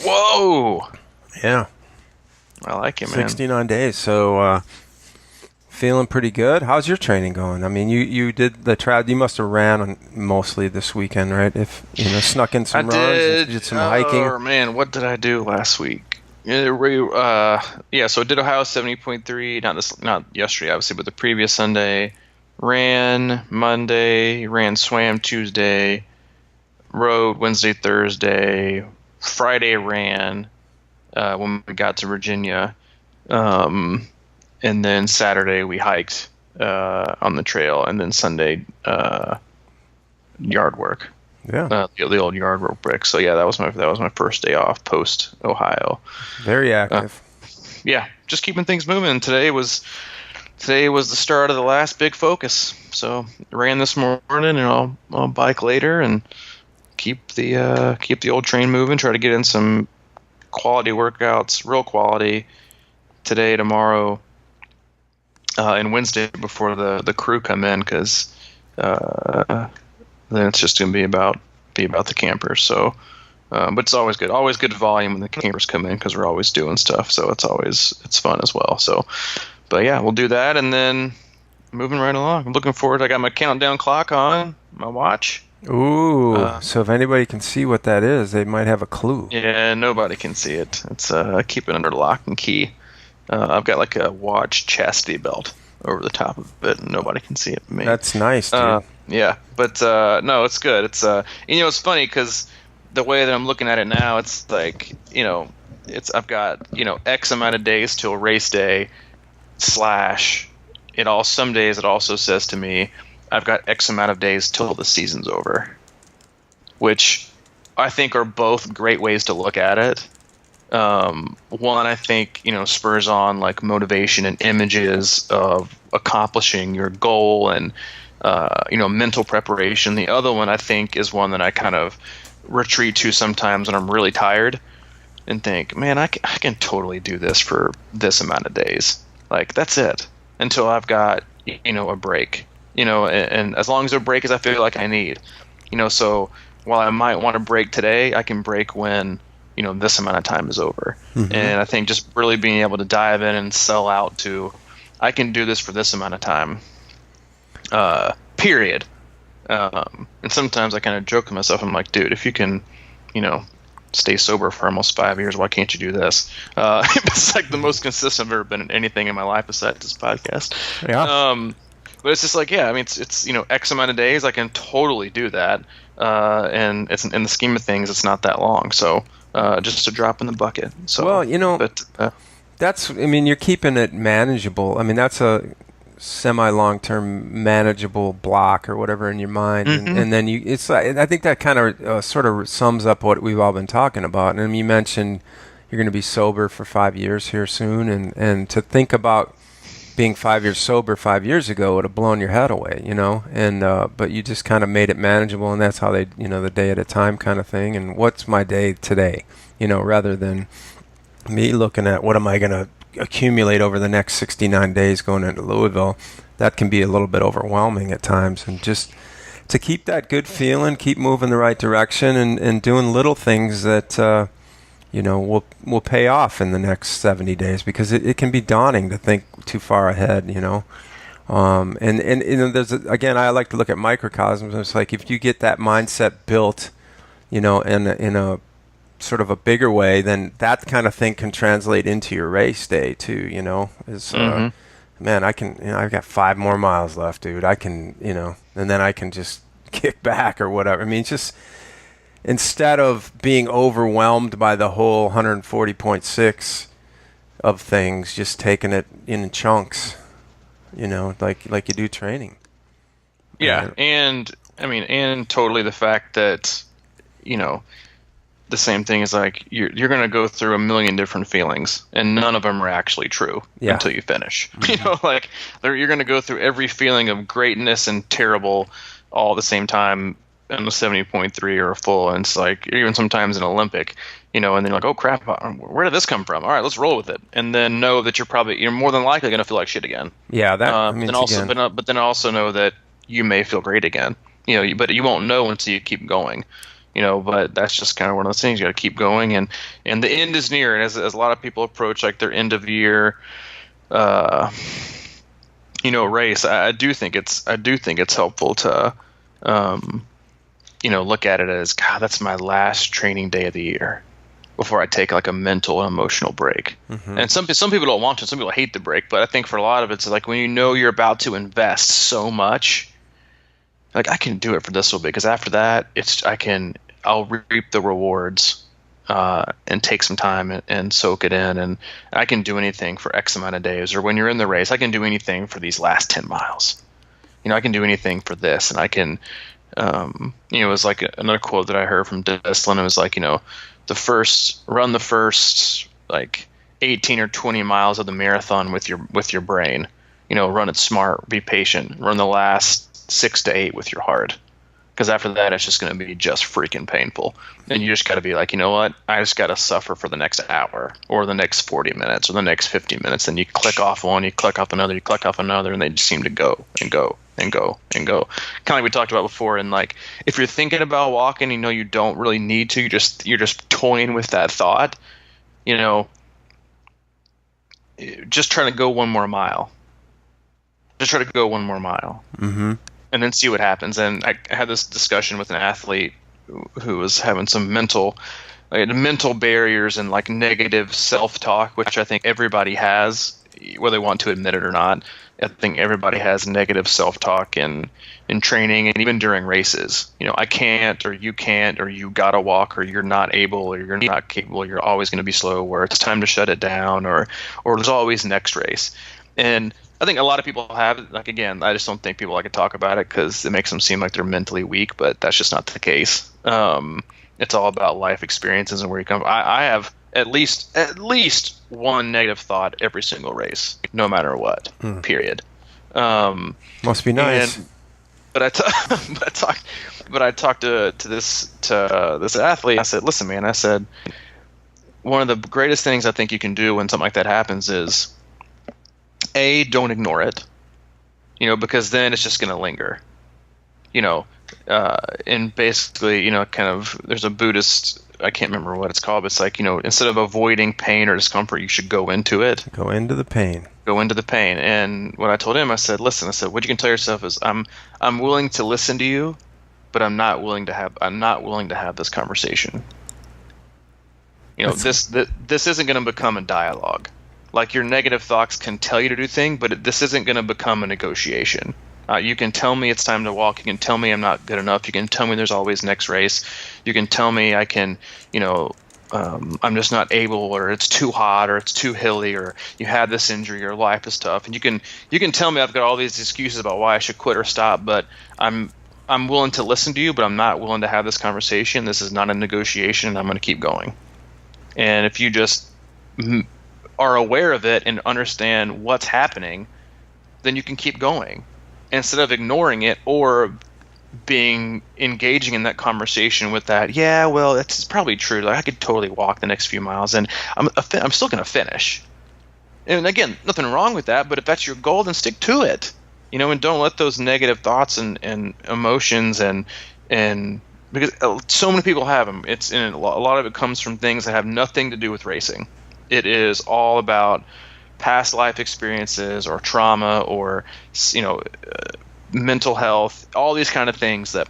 Whoa! Yeah. I like it, man. 69 days, so feeling pretty good. How's your training going? I mean, you did the trial. You must have ran mostly this weekend, right? If snuck in some runs, and did some hiking. Oh, man, what did I do last week? So I did Ohio 70.3, not yesterday, obviously, but the previous Sunday. Ran Monday, swam Tuesday, rode Wednesday, Thursday, Friday ran when we got to Virginia, and then Saturday we hiked on the trail, and then Sunday yard work. Yeah, the old yard work brick. So yeah, that was my first day off post Ohio. Very active. Yeah, just keeping things moving. Today was the start of the last big focus. So ran this morning, and I'll bike later and keep the old train moving. Try to get in some quality workouts, real quality, today, tomorrow, and Wednesday before the crew come in, because then it's just going to be about the campers. So, but it's always good volume when the campers come in, because we're always doing stuff. So it's fun as well. So, but yeah, we'll do that, and then moving right along. I'm looking forward. I got my countdown clock on my watch. Ooh, so if anybody can see what that is, they might have a clue. Yeah, nobody can see it. It's I keep it under lock and key. I've got like a watch chastity belt over the top of it, and nobody can see it but me. That's nice, dude. Yeah, but no, it's good. It's it's funny because the way that I'm looking at it now, it's like I've got X amount of days till race day / some days it also says to me I've got X amount of days till the season's over, which I think are both great ways to look at it. One, I think, spurs on like motivation and images of accomplishing your goal and, mental preparation. The other one, I think, is one that I kind of retreat to sometimes when I'm really tired and think, man, I can totally do this for this amount of days. Like, that's it until I've got, a break, and as long as a break as I feel like I need, so while I might want to break today, I can break when, this amount of time is over. Mm-hmm. And I think just really being able to dive in and sell out to, I can do this for this amount of time, period. And sometimes I kind of joke to myself, I'm like, dude, if you can, stay sober for almost 5 years, why can't you do this? It's like the most consistent I've ever been in anything in my life besides this podcast. Yeah. But it's just like, yeah, I mean, it's X amount of days, I can totally do that. And it's in the scheme of things, it's not that long. So just a drop in the bucket. So, well, you're keeping it manageable. I mean, that's a semi-long-term manageable block or whatever in your mind, mm-hmm. and then I think that kind of sort of sums up what we've all been talking about. And you mentioned you're going to be sober for 5 years here soon, and to think about being 5 years sober 5 years ago would have blown your head away, and but you just kind of made it manageable, and that's how they, the day at a time kind of thing. And what's my day today, rather than me looking at what am I going to accumulate over the next 69 days going into Louisville. That can be a little bit overwhelming at times, and just to keep that good feeling, keep moving the right direction, and doing little things that will pay off in the next 70 days, because it can be daunting to think too far ahead, and there's again, I like to look at microcosms. It's like if you get that mindset built, in a sort of a bigger way, then that kind of thing can translate into your race day too. Man, I can, I've got 5 more miles left, dude. I can, and then I can just kick back or whatever. I mean, just instead of being overwhelmed by the whole 140.6 of things, just taking it in chunks, like you do training. Yeah, and totally the fact that, the same thing is like you're going to go through a million different feelings, and none of them are actually true until you finish. Mm-hmm. You're going to go through every feeling of greatness and terrible all at the same time in the 70.3 or a full, and it's like even sometimes an Olympic, and then you're like, oh crap, where did this come from? All right, let's roll with it, and then know that you're more than likely going to feel like shit again. Yeah, that means but then also know that you may feel great again. But you won't know until you keep going. But that's just kind of one of those things. You got to keep going, and the end is near. And as a lot of people approach like their end of year, race, I do think it's helpful to, look at it as, God, that's my last training day of the year before I take like a mental and emotional break. Mm-hmm. And some people don't want to. Some people hate the break, but I think for a lot of it's like when you're about to invest so much, like I can do it for this little bit because after that, I'll reap the rewards and take some time and soak it in, and I can do anything for X amount of days. Or when you're in the race, I can do anything for these last 10 miles. I can do anything for this, and I can. It was like another quote that I heard from Deslin. It was like, run the first like 18 or 20 miles of the marathon with your brain. Run it smart, be patient. Run the last 6 to 8 with your heart. Because after that, it's just going to be just freaking painful. And you just got to be like, you know what? I just got to suffer for the next hour or the next 40 minutes or the next 50 minutes. And you click off one, you click off another, you click off another, and they just seem to go and go and go and go. Kind of like we talked about before. And like, if you're thinking about walking, you don't really need to. You're just toying with that thought. Just trying to go one more mile. Just try to go one more mile. Mm-hmm. And then see what happens. And I had this discussion with an athlete who was having some mental barriers and like negative self-talk, which I think everybody has, whether they want to admit it or not. I think everybody has negative self-talk in training and even during races. I can't, or you can't, or you gotta walk, or you're not able, or you're not capable, you're always going to be slow, or it's time to shut it down, or there's always next race. And I think a lot of people have it. Like, again, I just don't think people like to talk about it because it makes them seem like they're mentally weak, but that's just not the case. It's all about life experiences and where you come from. I have at least one negative thought every single race, no matter what, period. Must be nice. But I talked to this athlete. I said, listen, man, one of the greatest things I think you can do when something like that happens is, A, don't ignore it, because then it's just going to linger, and basically, kind of, there's a Buddhist, I can't remember what it's called, but it's like, instead of avoiding pain or discomfort, you should go into it. Go into the pain. And what I told him, I said, listen, what you can tell yourself is I'm willing to listen to you, but I'm not willing to have this conversation. This isn't going to become a dialogue. Like, your negative thoughts can tell you to do things, but this isn't going to become a negotiation. You can tell me it's time to walk. You can tell me I'm not good enough. You can tell me there's always next race. You can tell me I can, I'm just not able, or it's too hot, or it's too hilly, or you had this injury, or life is tough. And you can tell me I've got all these excuses about why I should quit or stop, but I'm willing to listen to you, but I'm not willing to have this conversation. This is not a negotiation, and I'm going to keep going. And if you just are aware of it and understand what's happening, then you can keep going instead of ignoring it or engaging in that conversation with that. Yeah, well, it's probably true. Like, I could totally walk the next few miles, and I'm still going to finish. And again, nothing wrong with that. But if that's your goal, then stick to it. And don't let those negative thoughts and emotions and because so many people have them. A lot of it comes from things that have nothing to do with racing. It is all about past life experiences or trauma or mental health, all these kind of things that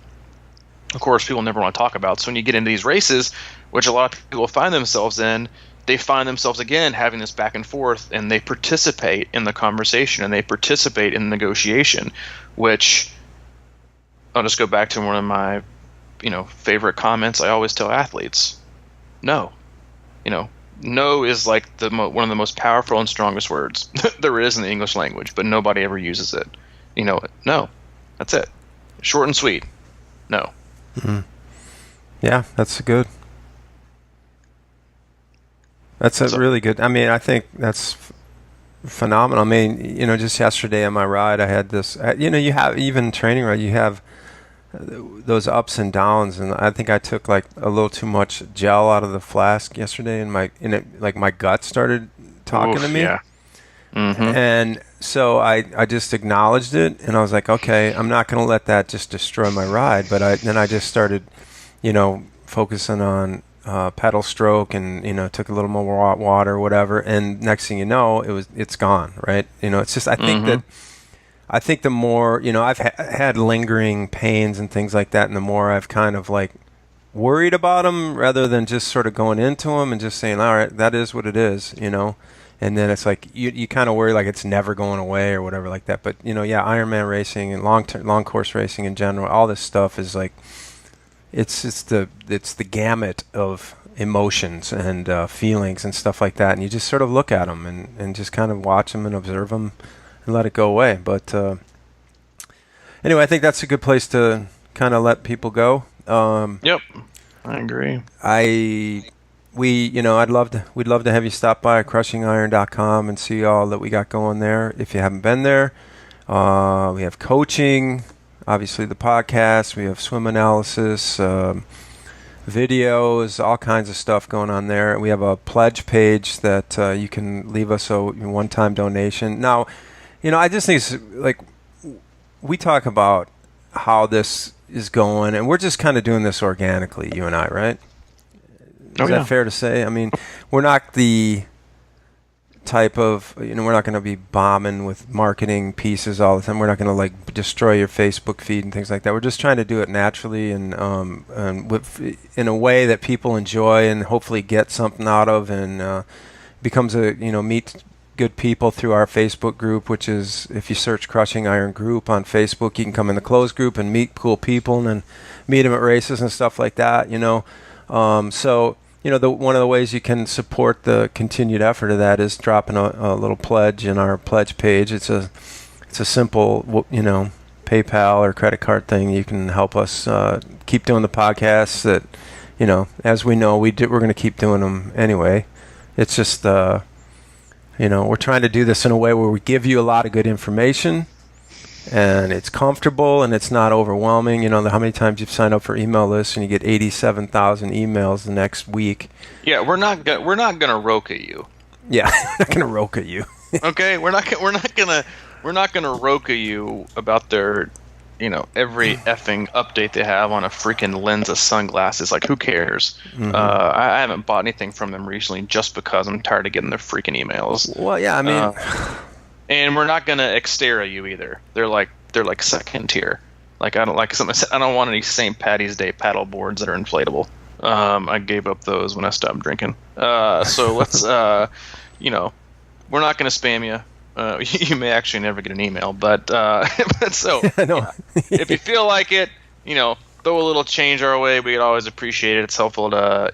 of course, people never want to talk about. So when you get into these races, which a lot of people find themselves in, they find themselves again having this back and forth, and they participate in the conversation and they participate in the negotiation, which I'll just go back to one of my, favorite comments I always tell athletes. No. No is like one of the most powerful and strongest words there is in the English language, but nobody ever uses it. No. That's it. Short and sweet. No. Mm-hmm. Yeah, that's good. That's a really good. I mean, I think that's phenomenal. I mean, just yesterday on my ride, I had this. You have even training ride. You have those ups and downs, and I think I took like a little too much gel out of the flask yesterday, and my gut started talking to me. Yeah. Mm-hmm. And so I just acknowledged it, and I was like, okay, I'm not going to let that just destroy my ride. But then I just started, focusing on pedal stroke, and took a little more water or whatever, and next thing you know, it's gone, right? It's just I think the more I've had lingering pains and things like that, and the more I've kind of like worried about them rather than just sort of going into them and just saying, all right, that is what it is, and then it's like you kind of worry like it's never going away or whatever like that. But Ironman racing and long course racing in general, all this stuff is like it's the gamut of emotions and feelings and stuff like that, and you just sort of look at them and just kind of watch them and observe them and let it go away. But anyway, I think that's a good place to kind of let people go. Yep, I agree. We'd love to have you stop by crushingiron.com and see all that we got going there. If you haven't been there, we have coaching, obviously the podcast, we have swim analysis, videos, all kinds of stuff going on there. We have a pledge page that you can leave us a one-time donation. Now, I just think it's like we talk about how this is going, and we're just kind of doing this organically, you and I, right? Is that fair to say? I mean, we're not the type of, we're not going to be bombing with marketing pieces all the time. We're not going to like destroy your Facebook feed and things like that. We're just trying to do it naturally and in a way that people enjoy and hopefully get something out of, and becomes meet good people through our Facebook group, which is, if you search Crushing Iron Group on Facebook, you can come in the closed group and meet cool people and then meet them at races and stuff like that, So, one of the ways you can support the continued effort of that is dropping a little pledge in our pledge page. It's a simple, PayPal or credit card thing. You can help us keep doing the podcasts that, as we know, we're going to keep doing them anyway. It's just, we're trying to do this in a way where we give you a lot of good information, and it's comfortable and it's not overwhelming. How many times you've signed up for email lists and you get 87,000 emails the next week. Yeah, we're not gonna Roka you. Yeah, we're not gonna Roka you. Okay, we're not gonna Roka you about their, every effing update they have on a freaking lens of sunglasses. Like, who cares? Mm-hmm. I haven't bought anything from them recently just because I'm tired of getting their freaking emails. Well, yeah, I mean. And we're not gonna Xterra you either. They're like second tier. Like, I don't want any St. Patty's Day paddle boards that are inflatable. I gave up those when I stopped drinking. So let's we're not gonna spam you. You may actually never get an email, but so no. If you feel like it, throw a little change our way. We'd always appreciate it. It's helpful to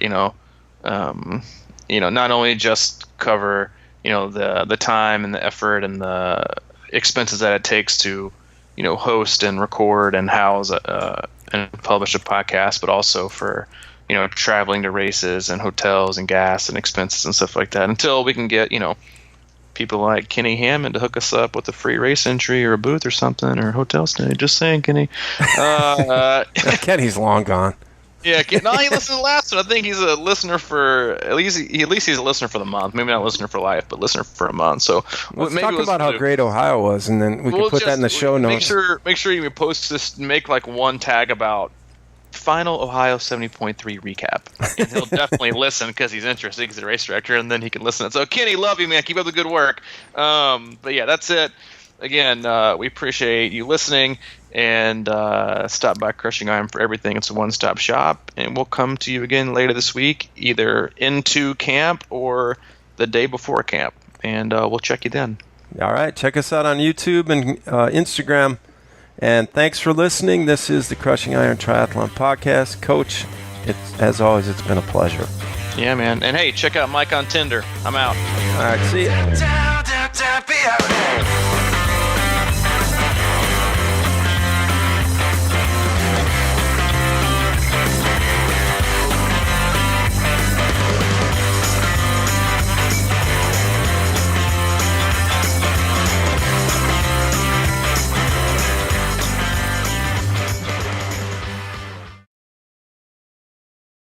not only just cover the time and the effort and the expenses that it takes to host and record and house and publish a podcast, but also for traveling to races and hotels and gas and expenses and stuff like that, until we can get people like Kenny Hammond to hook us up with a free race entry or a booth or something, or a hotel stay. Just saying, Kenny. Kenny's long gone. Yeah, no, he listened to the last one. I think he's a listener for at least he's a listener for the month. Maybe not a listener for life, but listener for a month. So let's talk about how great Ohio was, and then we can put that in the show notes. Make sure you post this. Make like one tag about final Ohio 70.3 recap, and he'll definitely listen because he's interested. He's the race director, and then he can listen. So Kenny, love you, man. Keep up the good work. But yeah, that's it. again, we appreciate you listening, and stop by Crushing Iron for everything. It's a one-stop shop, and we'll come to you again later this week, either into camp or the day before camp, and we'll check you then. All right. Check us out on YouTube and Instagram. And thanks for listening. This is the Crushing Iron Triathlon Podcast. Coach, as always, it's been a pleasure. Yeah, man. And hey, check out Mike on Tinder. I'm out. All right. See ya.